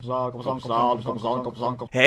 Hey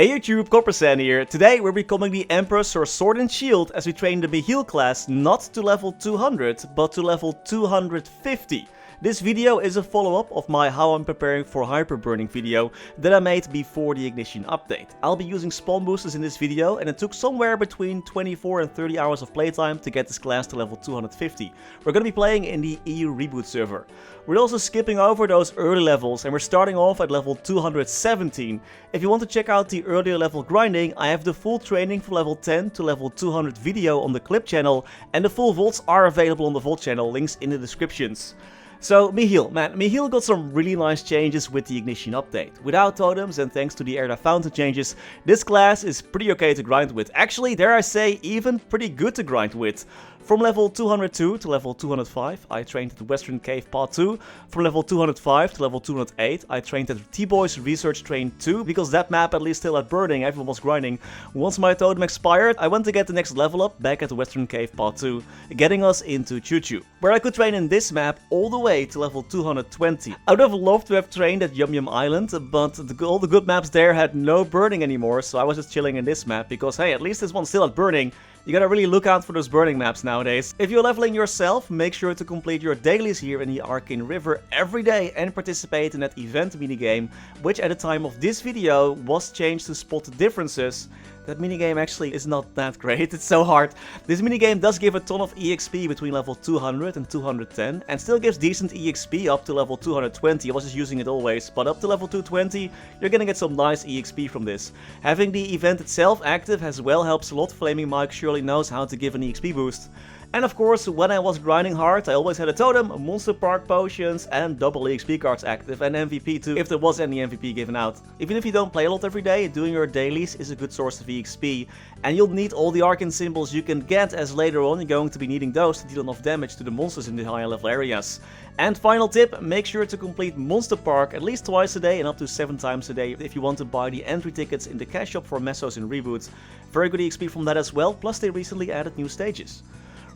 YouTube, Coppersan here. Today we're becoming the Emperor's Sword and Shield as we train the Mihile class not to level 200 but to level 250. This video is a follow-up of my how I'm preparing for hyperburning video that I made before the ignition update. I'll be using spawn boosters in this video and it took somewhere between 24 and 30 hours of playtime to get this class to level 250. We're gonna be playing in the EU Reboot server. We're also skipping over those early levels and we're starting off at level 217. If you want to check out the earlier level grinding, I have the full training from level 10 to level 200 video on the clip channel and the full VODs are available on the VOD channel, links in the descriptions. So, Mihile, man, Mihile got some really nice changes with the ignition update. Without totems and thanks to the Erda fountain changes, this class is pretty okay to grind with. Actually, dare I say, even pretty good to grind with. From level 202 to level 205, I trained at the Western Cave Part 2. From level 205 to level 208, I trained at T-Boy's Research Train 2, because that map at least still had burning, everyone was grinding. Once my totem expired, I went to get the next level up back at the Western Cave Part 2, getting us into Choo Choo, where I could train in this map all the way to level 220. I would have loved to have trained at Yum Yum Island, but all the good maps there had no burning anymore, so I was just chilling in this map, because hey, at least this one still had burning. You gotta really look out for those burning maps nowadays. If you're leveling yourself, make sure to complete your dailies here in the Arcane River every day and participate in that event minigame, which at the time of this video was changed to spot the differences. That minigame actually is not that great, it's so hard. This minigame does give a ton of EXP between level 200 and 210 and still gives decent EXP up to level 220, I was just using it always, but up to level 220 you're gonna get some nice EXP from this. Having the event itself active as well helps a lot, Flaming Mike surely knows how to give an EXP boost. And of course, when I was grinding hard, I always had a totem, monster park potions and double EXP cards active and MVP too, if there was any MVP given out. Even if you don't play a lot every day, doing your dailies is a good source of EXP. And you'll need all the arcane symbols you can get, as later on you're going to be needing those to deal enough damage to the monsters in the higher level areas. And final tip, make sure to complete Monster Park at least twice a day and up to 7 times a day if you want to buy the entry tickets in the cash shop for Mesos in Reboot. Very good EXP from that as well, plus they recently added new stages.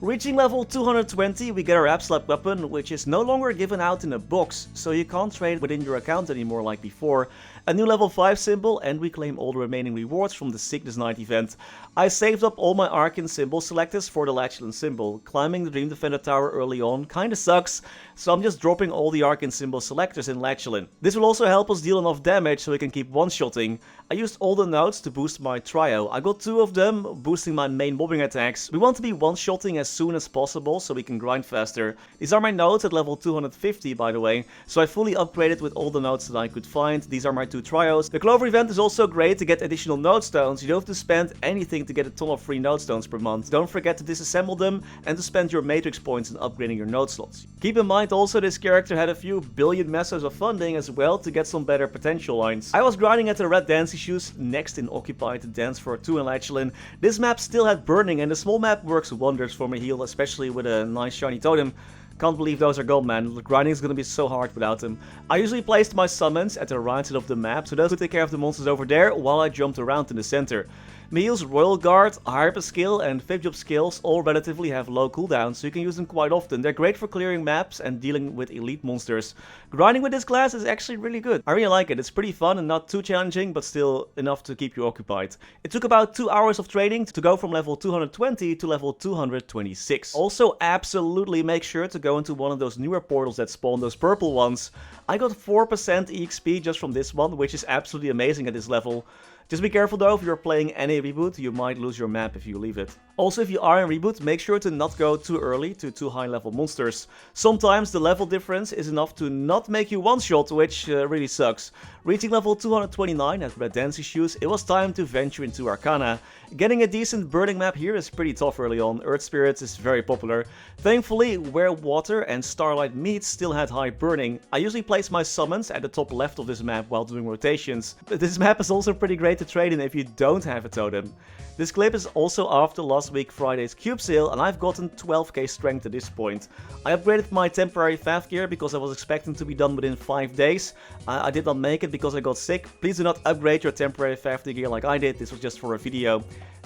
Reaching level 220, we get our Abslap weapon, which is no longer given out in a box, so you can't trade within your account anymore like before. A new level 5 symbol, and we claim all the remaining rewards from the Sickness Night event. I saved up all my Arcane symbol selectors for the Latchland symbol. Climbing the Dream Defender tower early on kinda sucks, so I'm just dropping all the Arcane symbol selectors in Latchland. This will also help us deal enough damage so we can keep one-shotting. I used all the nodes to boost my trio. I got 2 of them, boosting my main mobbing attacks. We want to be one-shotting as soon as possible so we can grind faster. These are my nodes at level 250 by the way, so I fully upgraded with all the nodes that I could find. These are my 2 trios. The Clover event is also great to get additional node stones. You don't have to spend anything to get a ton of free node stones per month. Don't forget to disassemble them and to spend your matrix points in upgrading your node slots. Keep in mind also this character had a few billion mesos of funding as well to get some better potential lines. I was grinding at the Red Dance Issues, next in Occupied to Dance for 2 in Latchland. This map still had burning and the small map works wonders for Mihile, especially with a nice shiny totem. Can't believe those are gone, man. The grinding is gonna be so hard without them. I usually placed my summons at the right side of the map, so those would take care of the monsters over there while I jumped around in the center. Mihile's Royal Guard, Hyper skill and Fib Job skills all relatively have low cooldowns, so you can use them quite often. They're great for clearing maps and dealing with elite monsters. Grinding with this class is actually really good. I really like it. It's pretty fun and not too challenging, but still enough to keep you occupied. It took about 2 hours of training to go from level 220 to level 226. Also, absolutely make sure to go into one of those newer portals that spawn those purple ones. I got 4% EXP just from this one, which is absolutely amazing at this level. Just be careful though, if you're playing any reboot, you might lose your map if you leave it. Also, if you are in reboot, make sure to not go too early to too high level monsters. Sometimes the level difference is enough to not make you one-shot, which really sucks. Reaching level 229 at Red Dance Issues, it was time to venture into Arcana. Getting a decent burning map here is pretty tough early on. Earth Spirits is very popular. Thankfully, where Water and Starlight meet still had high burning. I usually place my summons at the top left of this map while doing rotations. But this map is also pretty great to trade in if you don't have a totem. This clip is also after last week Friday's cube sale and I've gotten 12k strength at this point. I upgraded my temporary faff gear because I was expecting to be done within 5 days. I did not make it because I got sick. Please do not upgrade your temporary faff gear like I did, this was just for a video.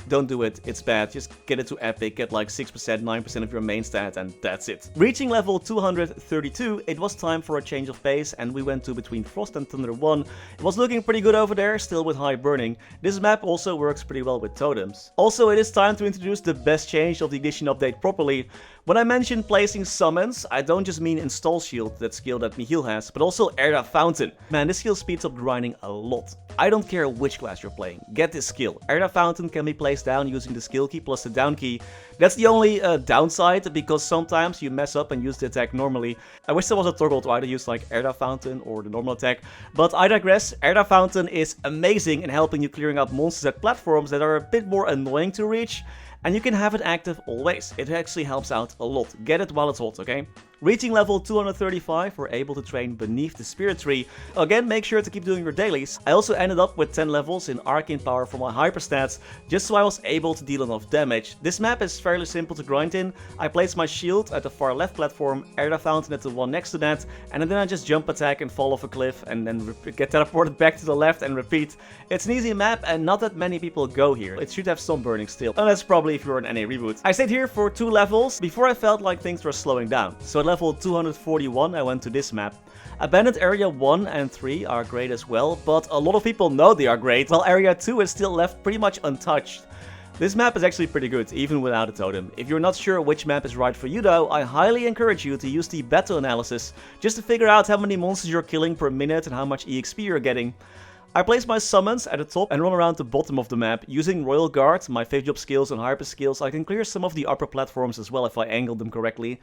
don't do it, it's bad. Just get it to epic, get like 6%, 9% of your main stat, and that's it. Reaching level 232, it was time for a change of pace, and we went to between Frost and Thunder 1. It was looking pretty good over there, still with high burning. This map also works pretty well with totems. Also, it is time to introduce the best change of the edition update properly. When I mention placing summons, I don't just mean install shield, that skill that Mihile has, but also Erda Fountain. Man, this skill speeds up grinding a lot. I don't care which class you're playing, get this skill. Erda Fountain can be placed down using the skill key plus the down key. That's the only downside, because sometimes you mess up and use the attack normally. I wish there was a toggle to either use like Erda Fountain or the normal attack, but I digress. Erda Fountain is amazing in helping you clearing out monsters at platforms that are a bit more annoying to reach. And you can have it active always. It actually helps out a lot. Get it while it's hot, okay? Reaching level 235, we're able to train beneath the spirit tree. Again, make sure to keep doing your dailies. I also ended up with 10 levels in arcane power for my hyper stats, just so I was able to deal enough damage. This map is fairly simple to grind in. I place my shield at the far left platform, Erda Fountain at the one next to that, and then I just jump attack and fall off a cliff and then get teleported back to the left and repeat. It's an easy map and not that many people go here. It should have some burning still, unless probably if you're an NA reboot. I stayed here for 2 levels before I felt like things were slowing down. So at level 241 I went to this map. Abandoned Area 1 and 3 are great as well, but a lot of people know they are great, while Area 2 is still left pretty much untouched. This map is actually pretty good, even without a totem. If you're not sure which map is right for you though, I highly encourage you to use the battle analysis, just to figure out how many monsters you're killing per minute and how much EXP you're getting. I place my summons at the top and run around the bottom of the map. Using Royal Guard, my 5th job skills and hyper skills, I can clear some of the upper platforms as well if I angle them correctly.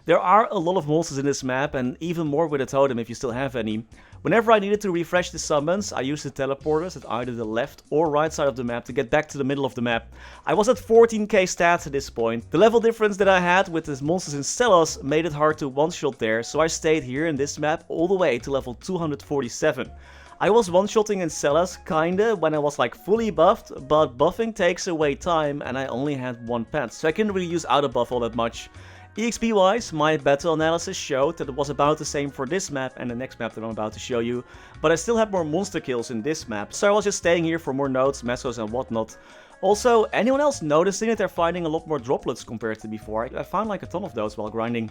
There are a lot of monsters in this map, and even more with a totem if you still have any. Whenever I needed to refresh the summons, I used the teleporters at either the left or right side of the map to get back to the middle of the map. I was at 14k stats at this point. The level difference that I had with the monsters in Celos made it hard to one-shot there, so I stayed here in this map all the way to level 247. I was one-shotting in Celos kinda when I was like fully buffed, but buffing takes away time and I only had 1 pet, so I couldn't really use auto buff all that much. EXP wise, my battle analysis showed that it was about the same for this map and the next map that I'm about to show you, but I still had more monster kills in this map, so I was just staying here for more nodes, mesos and whatnot. Also, anyone else noticing that they're finding a lot more droplets compared to before? I found like a ton of those while grinding.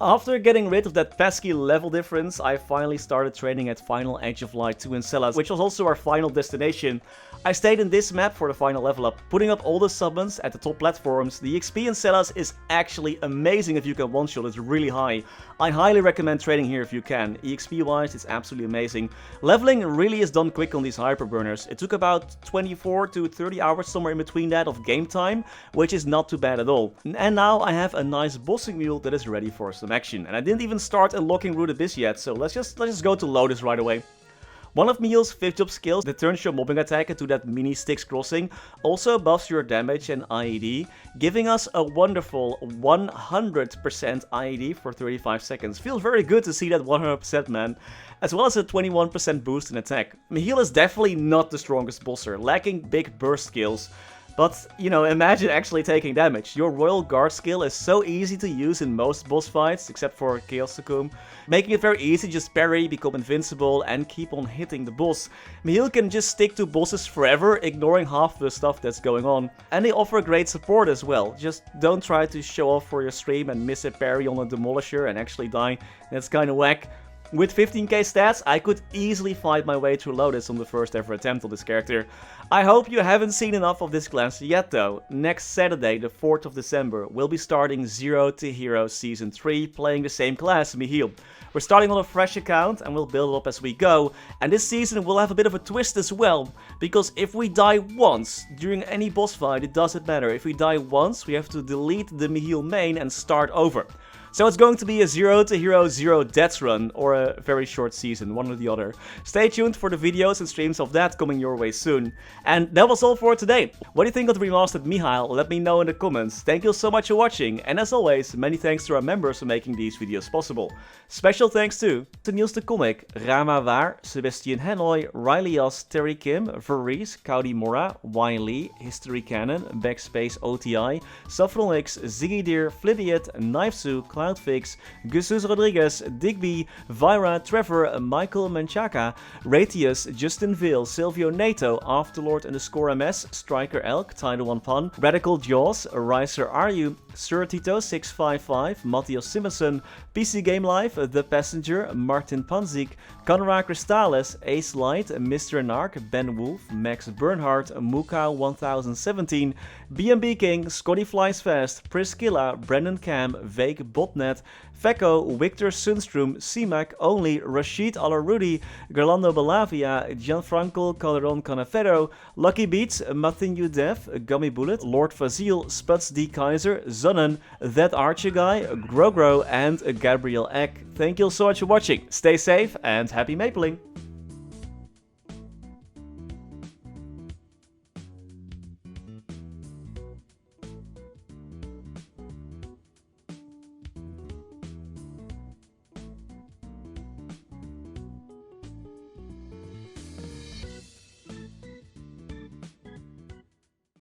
After getting rid of that pesky level difference, I finally started training at Final Edge of Light 2 in Celos, which was also our final destination. I stayed in this map for the final level up, putting up all the summons at the top platforms. The XP in Celos is actually amazing if you can one-shot, it's really high. I highly recommend trading here if you can. EXP wise, it's absolutely amazing. Leveling really is done quick on these hyperburners. It took about 24 to 30 hours somewhere in between that of game time, which is not too bad at all. And now I have a nice bossing mule that is ready for some action. And I didn't even start unlocking Root Abyss yet, so let's just go to Lotus right away. One of Mihile's 5th job skills that turns your mobbing attack into that mini Styx crossing also buffs your damage and IED, giving us a wonderful 100% IED for 35 seconds. Feels very good to see that 100% man, as well as a 21% boost in attack. Mihile is definitely not the strongest bosser, lacking big burst skills. But, you know, imagine actually taking damage. Your Royal Guard skill is so easy to use in most boss fights, except for Chaos Succumb, making it very easy to just parry, become invincible, and keep on hitting the boss. Mihile can just stick to bosses forever, ignoring half the stuff that's going on. And they offer great support as well. Just don't try to show off for your stream and miss a parry on a Demolisher and actually die. That's kinda whack. With 15k stats, I could easily fight my way through Lotus on the first ever attempt on this character. I hope you haven't seen enough of this class yet though. Next Saturday, the 4th of December, we'll be starting Zero to Hero Season 3, playing the same class, Mihile. We're starting on a fresh account and we'll build it up as we go. And this season will have a bit of a twist as well, because if we die once during any boss fight, it doesn't matter. If we die once, we have to delete the Mihile main and start over. So it's going to be a 0 to Hero 0 deaths run, or a very short season, one or the other. Stay tuned for the videos and streams of that coming your way soon. And that was all for today. What do you think of the Remastered Mihile? Let me know in the comments. Thank you so much for watching, and as always, many thanks to our members for making these videos possible. Special thanks to Niels the Coninck, Raar maar waar, Sebastian Hanoy, Ryalias, Terry Kim, Vareese, Mora, Wiley, Historycanon, BackSpaceOTI, Saffronyx, Ziggy Deer, Flidiot, Knifesu, Cloudfix, Gusus Rodriguez, Digby, Vira, Trevor, Michael Menchaca, Ratius, Justin Vale, Silvio Nato, Afterlord _ MS, Striker Elk, Tidal 1 Pun, Radical Jaws, Riser Aryu, Sir Tito 655, Mathias Simonsson, PC Game Life, The Passenger, Martin Panzik, Conrad Cristales, Ace Light, Mr. Narc, Ben Wolf, Max Bernhardt, Muka 1017, BNB King, Scotty Flies Fast, Priscilla, Brendon Cam, Vague Botnet, Fecco, Victor Sundstrom, CeeMac Only, Rashid Alarudi, Gerlando Balavia, Gianfranco Calderon Canavero, Lucky Beats, Matthew Dev, Gummy Bullet, Lord Fazil, Spuds D. Kaiser, Zonnen, That Archer Guy, Grogro, and Gabriel Eck. Thank you all so much for watching. Stay safe and happy mapling!